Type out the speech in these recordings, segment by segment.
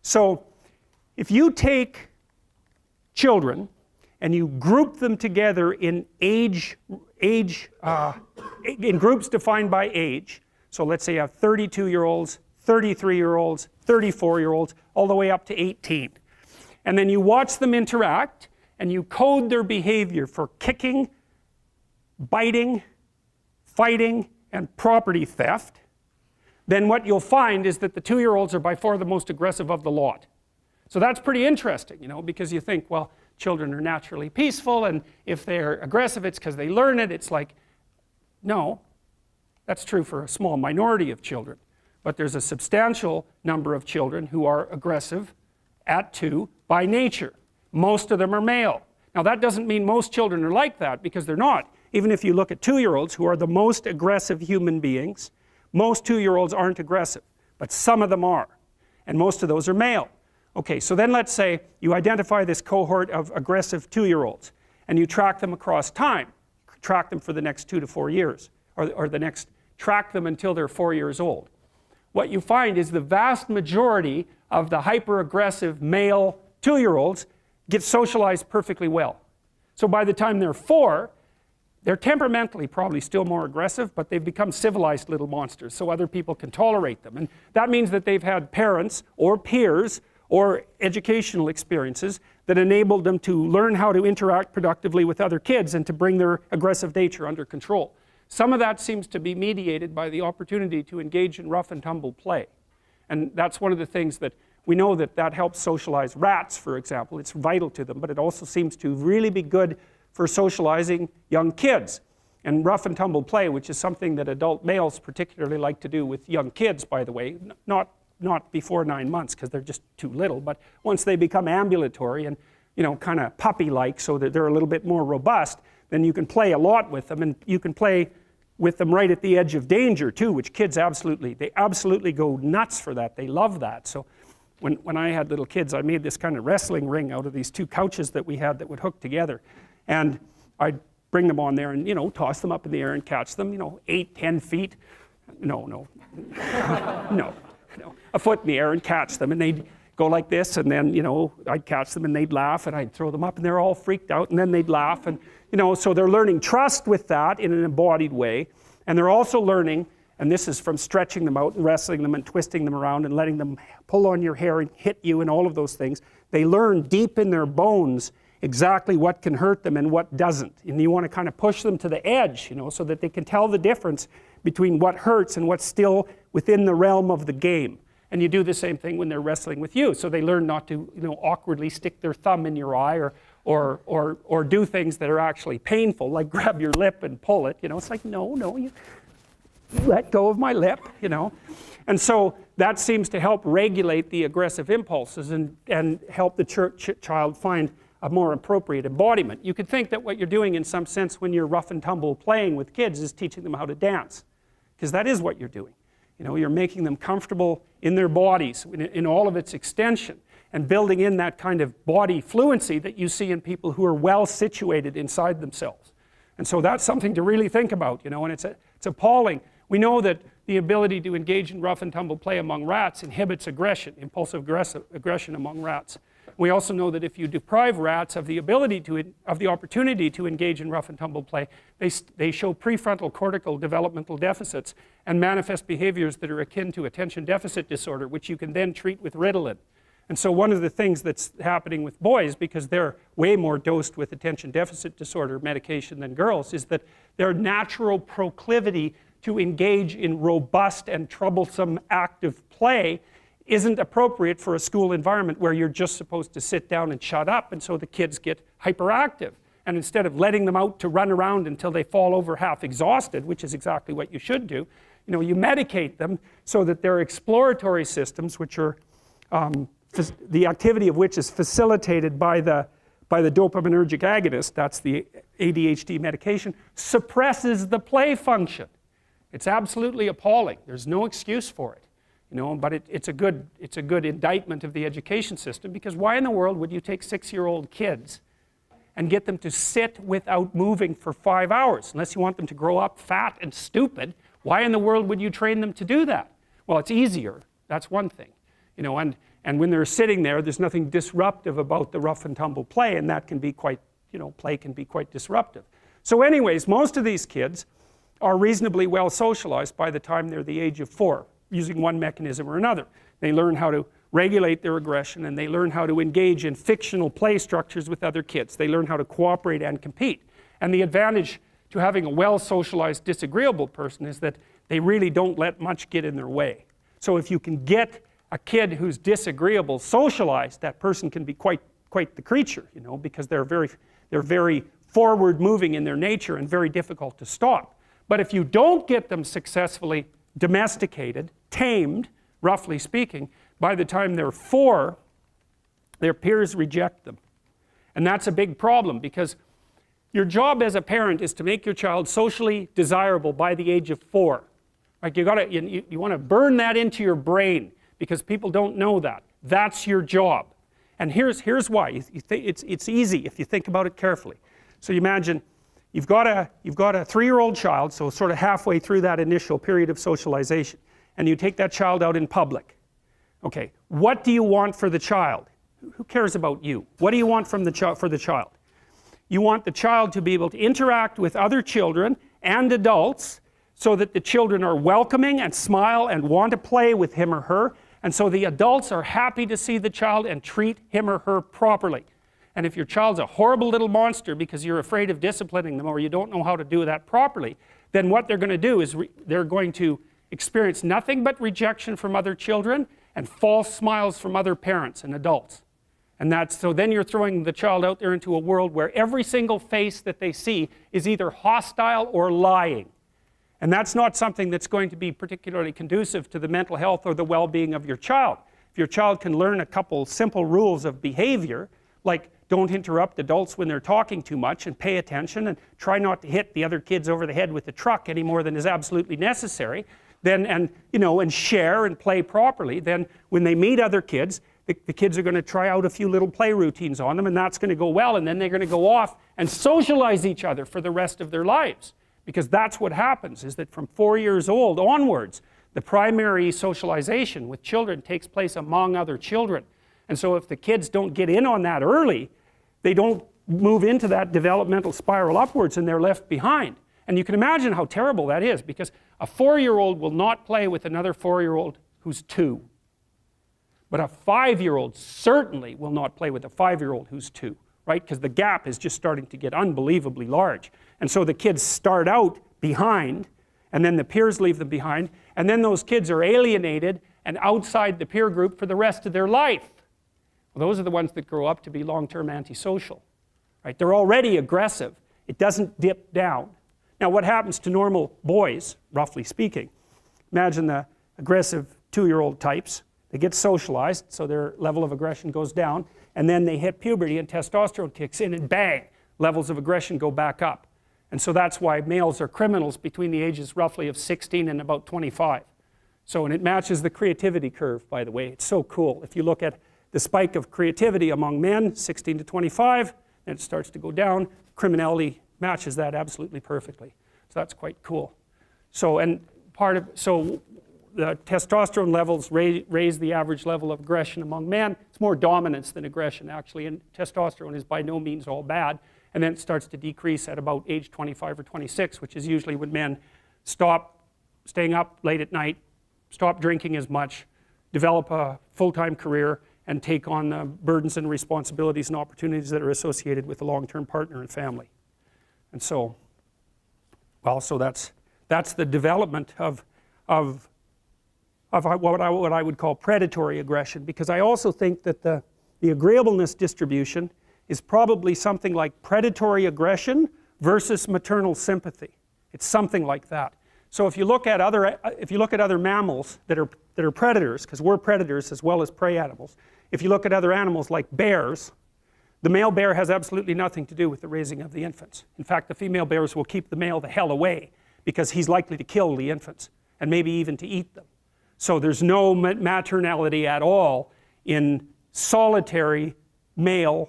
So if you take children and you group them together in in groups defined by age, so let's say you have 32-year-olds, 33-year-olds, 34-year-olds, all the way up to 18. And then you watch them interact and you code their behavior for kicking, biting, fighting, and property theft, then what you'll find is that the 2-year-olds are by far the most aggressive of the lot. So that's pretty interesting, you know, because you think, well, children are naturally peaceful, and if they're aggressive, it's because they learn it. It's like, no, that's true for a small minority of children. But there's a substantial number of children who are aggressive at 2 by nature. Most of them are male. Now that doesn't mean most children are like that, because they're not. Even if you look at 2-year-olds who are the most aggressive human beings, most 2-year-olds aren't aggressive, but some of them are. And most of those are male. Okay, so then let's say you identify this cohort of aggressive 2-year-olds and you track them across time. Track them for the next 2 to 4 years, or track them until they're 4 years old. What you find is the vast majority of the hyper-aggressive male 2-year-olds get socialized perfectly well. So by the time they're 4, they're temperamentally probably still more aggressive, but they've become civilized little monsters, so other people can tolerate them. And that means that they've had parents or peers or educational experiences that enabled them to learn how to interact productively with other kids and to bring their aggressive nature under control. Some of that seems to be mediated by the opportunity to engage in rough and tumble play. And that's one of the things that we know that helps socialize rats, for example. It's vital to them, but it also seems to really be good for socializing young kids. And rough and tumble play, which is something that adult males particularly like to do with young kids, by the way, not before 9 months because they're just too little, but once they become ambulatory and, you know, kind of puppy-like so that they're a little bit more robust, then you can play a lot with them, and you can play with them right at the edge of danger too, which kids absolutely go nuts for that. They love that. So when I had little kids, I made this kind of wrestling ring out of these 2 couches that we had that would hook together. And I'd bring them on there and, you know, toss them up in the air and catch them, you know, 8, 10 feet. No. A foot in the air and catch them, and they'd go like this, and then, you know, I'd catch them and they'd laugh, and I'd throw them up and they're all freaked out, and then they'd laugh, and, you know, so they're learning trust with that in an embodied way, and they're also learning, and this is from stretching them out and wrestling them and twisting them around and letting them pull on your hair and hit you and all of those things. They learn deep in their bones exactly what can hurt them and what doesn't, and you want to kind of push them to the edge, you know, so that they can tell the difference between what hurts and what's still within the realm of the game. And you do the same thing when they're wrestling with you, so they learn not to, you know, awkwardly stick their thumb in your eye or do things that are actually painful, like grab your lip and pull it. You know, it's like, no, you let go of my lip, you know. And so that seems to help regulate the aggressive impulses and help the child find a more appropriate embodiment. You could think that what you're doing in some sense when you're rough and tumble playing with kids is teaching them how to dance, because that is what you're doing. You know, you're making them comfortable in their bodies in all of its extension, and building in that kind of body fluency that you see in people who are well situated inside themselves. And so that's something to really think about, you know, and it's appalling. We know that the ability to engage in rough and tumble play among rats inhibits aggression, impulsive aggression among rats. We also know that if you deprive rats of the opportunity to engage in rough and tumble play, they show prefrontal cortical developmental deficits and manifest behaviors that are akin to attention deficit disorder, which you can then treat with Ritalin. And so one of the things that's happening with boys, because they're way more dosed with attention deficit disorder medication than girls, is that their natural proclivity to engage in robust and troublesome active play isn't appropriate for a school environment where you're just supposed to sit down and shut up, and so the kids get hyperactive. And instead of letting them out to run around until they fall over half exhausted, which is exactly what you should do, you know, you medicate them so that their exploratory systems, which are the activity of which is facilitated by the dopaminergic agonist, that's the ADHD medication, suppresses the play function. It's absolutely appalling. There's no excuse for it. You know, but it's a good indictment of the education system, because why in the world would you take 6-year-old kids and get them to sit without moving for 5 hours? Unless you want them to grow up fat and stupid, why in the world would you train them to do that? Well, it's easier. That's one thing. And when they're sitting there, there's nothing disruptive about the rough and tumble play, and that can be quite, play can be quite disruptive. So anyways, most of these kids are reasonably well socialized by the time they're the age of 4, using one mechanism or another. They learn how to regulate their aggression, and they learn how to engage in fictional play structures with other kids. They learn how to cooperate and compete. And the advantage to having a well-socialized disagreeable person is that they really don't let much get in their way. So if you can get a kid who's disagreeable socialized, that person can be quite the creature, because they're very forward moving in their nature and very difficult to stop. But if you don't get them successfully domesticated, tamed, roughly speaking, by the time they're 4, their peers reject them. And that's a big problem, because your job as a parent is to make your child socially desirable by the age of 4. Like you want to burn that into your brain, because people don't know that. That's your job. And here's why. It's easy if you think about it carefully. So you imagine you've got a 3-year-old child, so sort of halfway through that initial period of socialization, and you take that child out in public. Okay, what do you want for the child? Who cares about you? What do you want for the child? You want the child to be able to interact with other children and adults, so that the children are welcoming and smile and want to play with him or her, and so the adults are happy to see the child and treat him or her properly. And if your child's a horrible little monster because you're afraid of disciplining them, or you don't know how to do that properly, then what they're going to do is they're going to experience nothing but rejection from other children and false smiles from other parents and adults. And so then you're throwing the child out there into a world where every single face that they see is either hostile or lying. And that's not something that's going to be particularly conducive to the mental health or the well-being of your child. If your child can learn a couple simple rules of behavior, like don't interrupt adults when they're talking too much, and pay attention, and try not to hit the other kids over the head with the truck any more than is absolutely necessary, and share and play properly, then when they meet other kids, the kids are going to try out a few little play routines on them, and that's going to go well, and then they're going to go off and socialize each other for the rest of their lives. Because that's what happens, is that from 4 years old onwards, the primary socialization with children takes place among other children. And so if the kids don't get in on that early, they don't move into that developmental spiral upwards, and they're left behind. And you can imagine how terrible that is, because a 4-year-old will not play with another 4-year-old who's 2. But a 5-year-old certainly will not play with a 5-year-old who's 2. Right? Because the gap is just starting to get unbelievably large. And so the kids start out behind, and then the peers leave them behind, and then those kids are alienated and outside the peer group for the rest of their life. Well, those are the ones that grow up to be long-term antisocial. Right? They're already aggressive. It doesn't dip down. Now, what happens to normal boys, roughly speaking? Imagine the aggressive 2-year-old types. They get socialized, so their level of aggression goes down, and then they hit puberty and testosterone kicks in, and bang, levels of aggression go back up. And so that's why males are criminals between the ages roughly of 16 and about 25. So, and it matches the creativity curve, by the way. It's so cool. If you look at the spike of creativity among men, 16 to 25, then it starts to go down. Criminality matches that absolutely perfectly. So that's quite cool. So, and the testosterone levels raise the average level of aggression among men. It's more dominance than aggression, actually, and testosterone is by no means all bad. And then it starts to decrease at about age 25 or 26, which is usually when men stop staying up late at night, stop drinking as much, develop a full-time career, and take on the burdens and responsibilities and opportunities that are associated with a long-term partner and family. And so, well, so that's the development of what I would call predatory aggression, because I also think that the agreeableness distribution is probably something like predatory aggression versus maternal sympathy. It's something like that. So if you look at other mammals that are predators, because we're predators as well as prey animals, if you look at other animals like bears, the male bear has absolutely nothing to do with the raising of the infants. In fact, the female bears will keep the male the hell away, because he's likely to kill the infants and maybe even to eat them. So there's no maternality at all in solitary male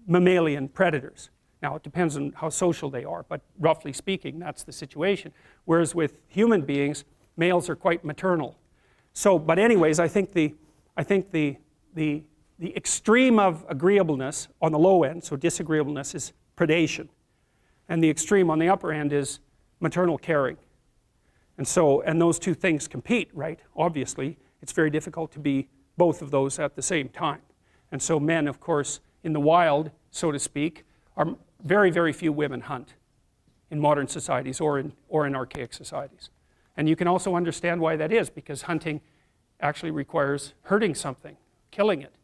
mammalian predators. Now, it depends on how social they are, but roughly speaking, that's the situation. Whereas with human beings, males are quite maternal. So, but anyways, I think the I think the extreme of agreeableness on the low end, so disagreeableness, is predation. And the extreme on the upper end is maternal caring. And those two things compete, right? Obviously, it's very difficult to be both of those at the same time. And so men, of course, in the wild, so to speak, are very, very few women hunt in modern societies or in archaic societies. And you can also understand why that is, because hunting actually requires hurting something, killing it.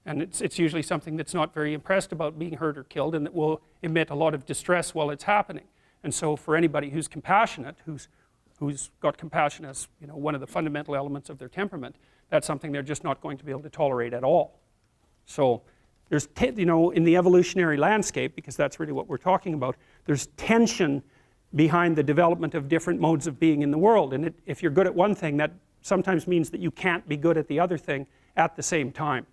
And it's usually something that's not very impressed about being hurt or killed, and that will emit a lot of distress while it's happening. And so for anybody who's compassionate, who's got compassion as, you know, one of the fundamental elements of their temperament, that's something they're just not going to be able to tolerate at all. So there's, you know, in the evolutionary landscape, because that's really what we're talking about, there's tension behind the development of different modes of being in the world. And if you're good at one thing, that sometimes means that you can't be good at the other thing at the same time.